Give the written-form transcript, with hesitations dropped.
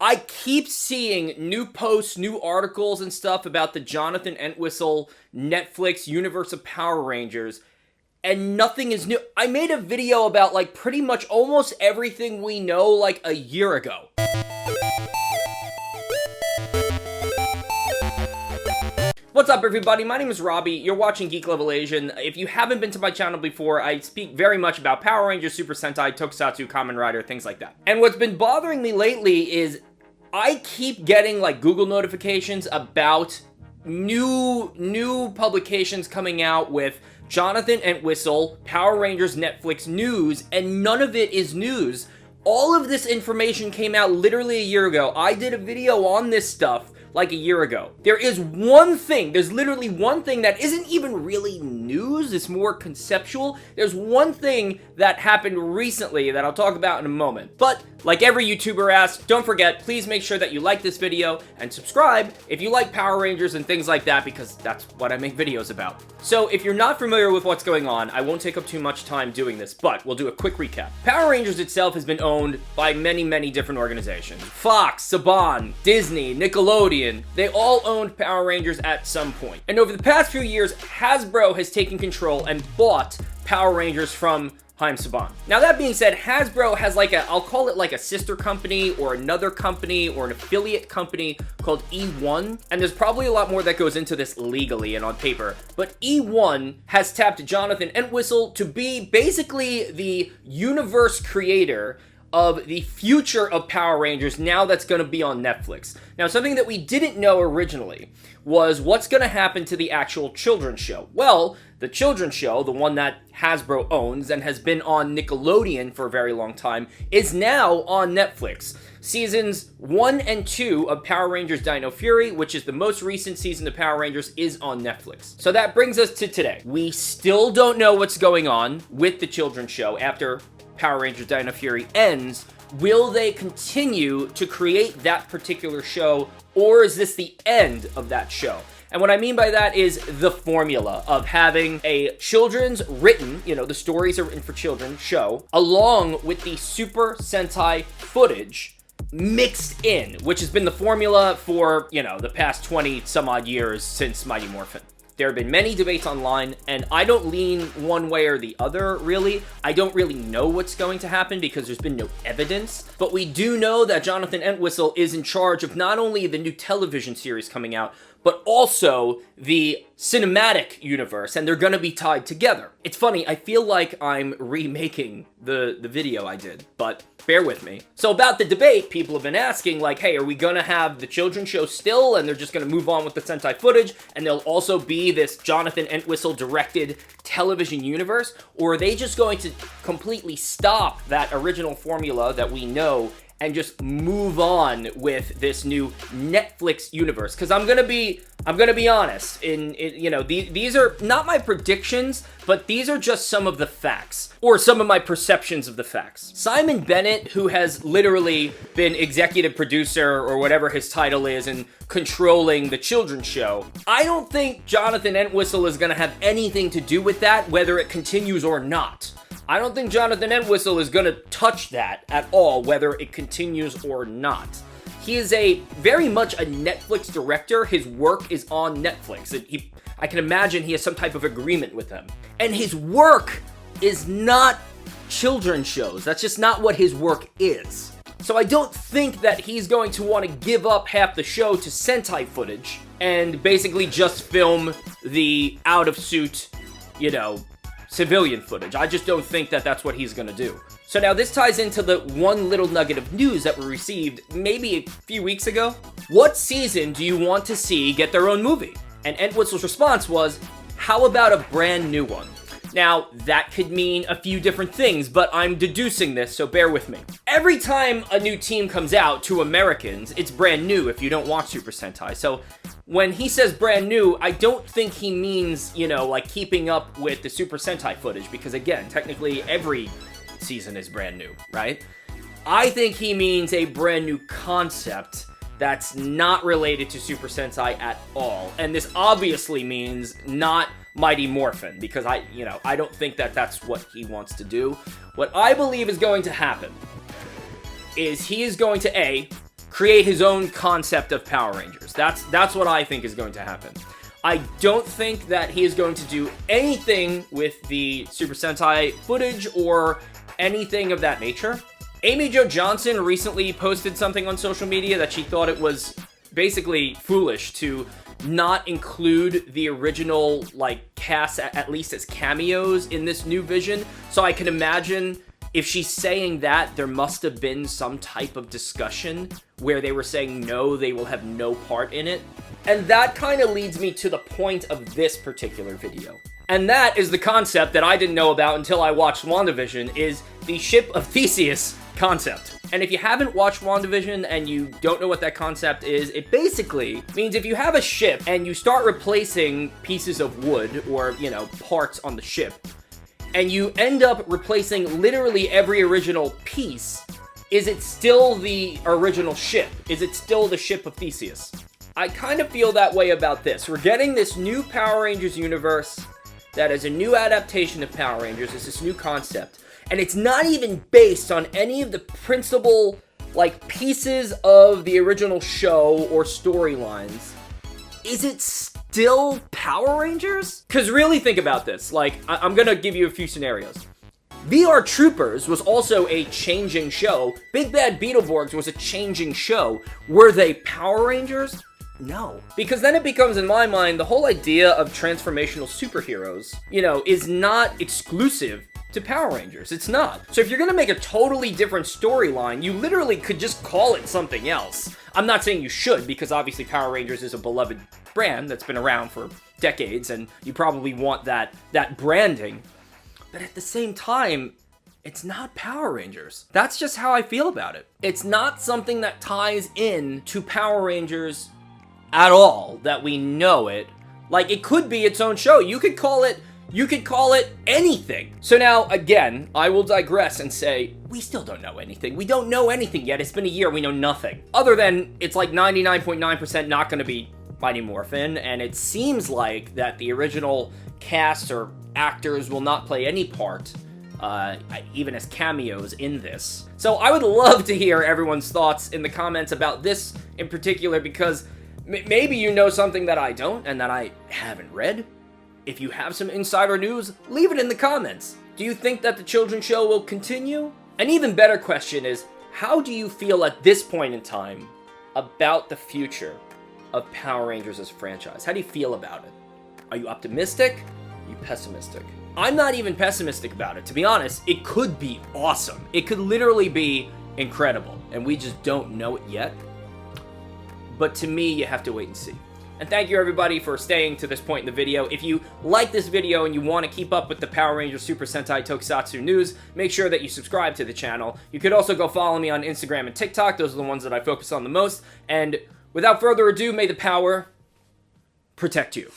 I keep seeing new posts, new articles and stuff about the Jonathan Entwistle Netflix universe of Power Rangers, and nothing is new. I made a video about, like, pretty much almost everything we know, like, a year ago. What's up, everybody? My name is Robbie. You're watching Geek Level Asian. If you haven't been to my channel before, I speak very much about Power Rangers, Super Sentai, Tokusatsu, Kamen Rider, things like that. And what's been bothering me lately is I keep getting, like, Google notifications about new publications coming out with Jonathan Entwistle, Power Rangers Netflix news, and none of it is news. All of this information came out literally a year ago. I did a video on this stuff like a year ago. There is one thing, there's literally one thing that isn't even really news, it's more conceptual. There's one thing that happened recently that I'll talk about in a moment. But, like every YouTuber asks, don't forget, please make sure that you like this video and subscribe if you like Power Rangers and things like that, because that's what I make videos about. So, if you're not familiar with what's going on, I won't take up too much time doing this, but we'll do a quick recap. Power Rangers itself has been owned by many different organizations. Fox, Saban, Disney, Nickelodeon, they all owned Power Rangers at some point. And over the past few years, Hasbro has taken control and bought Power Rangers from Saban. Now, that being said, Hasbro has like I'll call it like a sister company or another company or an affiliate company called E1. And there's probably a lot more that goes into this legally and on paper. But E1 has tapped Jonathan Entwistle to be basically the universe creator of the future of Power Rangers now that's going to be on Netflix. Now, something that we didn't know originally was what's going to happen to the actual children's show. Well, the children's show, the one that Hasbro owns and has been on Nickelodeon for a very long time, is now on Netflix. Seasons 1 and 2 of Power Rangers Dino Fury, which is the most recent season of Power Rangers, is on Netflix. So that brings us to today. We still don't know what's going on with the children's show after Power Rangers Dino Fury ends. Will they continue to create that particular show, or is this the end of that show? And what I mean by that is the formula of having a children's written, the stories are written for children show, along with the Super Sentai footage mixed in, which has been the formula for, the past 20 some odd years since Mighty Morphin. There have been many debates online, and I don't lean one way or the other, really. I don't really know what's going to happen because there's been no evidence. But we do know that Jonathan Entwistle is in charge of not only the new television series coming out, but also the cinematic universe, and they're gonna be tied together. It's funny, I feel like I'm remaking the video I did, but bear with me. So about the debate, people have been asking, like, hey, are we gonna have the children's show still, and they're just gonna move on with the Sentai footage, and there'll also be this Jonathan Entwistle directed television universe, or are they just going to completely stop that original formula that we know and just move on with this new Netflix universe? Because I'm gonna be honest. These are not my predictions, but these are just some of the facts, or some of my perceptions of the facts. Simon Bennett, who has literally been executive producer or whatever his title is and controlling the children's show, I don't think Jonathan Entwistle is gonna have anything to do with that, whether it continues or not. I don't think Jonathan Entwistle is going to touch that at all, whether it continues or not. He is very much a Netflix director. His work is on Netflix. I can imagine he has some type of agreement with them. And his work is not children's shows. That's just not what his work is. So I don't think that he's going to want to give up half the show to Sentai footage and basically just film the out-of-suit, civilian footage. I just don't think that that's what he's gonna do. So now this ties into the one little nugget of news that we received maybe a few weeks ago. What season do you want to see get their own movie? And Entwistle's response was, how about a brand new one? Now, that could mean a few different things, but I'm deducing this, so bear with me. Every time a new team comes out to Americans, it's brand new if you don't watch Super Sentai. So when he says brand new, I don't think he means, like keeping up with the Super Sentai footage, because again, technically every season is brand new, right? I think he means a brand new concept that's not related to Super Sentai at all. And this obviously means not Mighty Morphin, because I don't think that that's what he wants to do. What I believe is going to happen is he is going to, A, create his own concept of Power Rangers. That's what I think is going to happen. I don't think that he is going to do anything with the Super Sentai footage or anything of that nature. Amy Jo Johnson recently posted something on social media that she thought it was basically foolish to not include the original, like, cast, at least as cameos in this new vision. So I can imagine if she's saying that, there must have been some type of discussion where they were saying no, they will have no part in it. And that kind of leads me to the point of this particular video. And that is the concept that I didn't know about until I watched WandaVision, is the Ship of Theseus concept. And if you haven't watched WandaVision and you don't know what that concept is, it basically means if you have a ship and you start replacing pieces of wood or, you know, parts on the ship, and you end up replacing literally every original piece, is it still the original ship? Is it still the Ship of Theseus? I kind of feel that way about this. We're getting this new Power Rangers universe that is a new adaptation of Power Rangers. It's this new concept. And it's not even based on any of the principal, like, pieces of the original show or storylines. Is it still Power Rangers? Because really think about this. Like, I'm gonna give you a few scenarios. VR Troopers was also a changing show. Big Bad Beetleborgs was a changing show. Were they Power Rangers? No. Because then it becomes, in my mind, the whole idea of transformational superheroes, you know, is not exclusive to Power Rangers. It's not. So if you're gonna make a totally different storyline, you literally could just call it something else. I'm not saying you should, because obviously Power Rangers is a beloved brand that's been around for decades, and you probably want that branding. But at the same time, it's not Power Rangers. That's just how I feel about it. It's not something that ties in to Power Rangers at all, that we know it. Like, it could be its own show. You could call it anything. So now, again, I will digress and say, we still don't know anything. We don't know anything yet. It's been a year, we know nothing. Other than, it's like 99.9% not gonna be Mighty Morphin, and it seems like that the original cast or actors will not play any part, even as cameos in this. So I would love to hear everyone's thoughts in the comments about this in particular, because maybe you know something that I don't and that I haven't read. If you have some insider news, leave it in the comments. Do you think that the children's show will continue? An even better question is, how do you feel at this point in time about the future of Power Rangers as a franchise? How do you feel about it? Are you optimistic? Are you pessimistic? I'm not even pessimistic about it. To be honest, it could be awesome. It could literally be incredible, and we just don't know it yet. But to me, you have to wait and see. And thank you everybody for staying to this point in the video. If you like this video and you want to keep up with the Power Rangers Super Sentai Tokusatsu news, make sure that you subscribe to the channel. You could also go follow me on Instagram and TikTok. Those are the ones that I focus on the most. And without further ado, may the power protect you.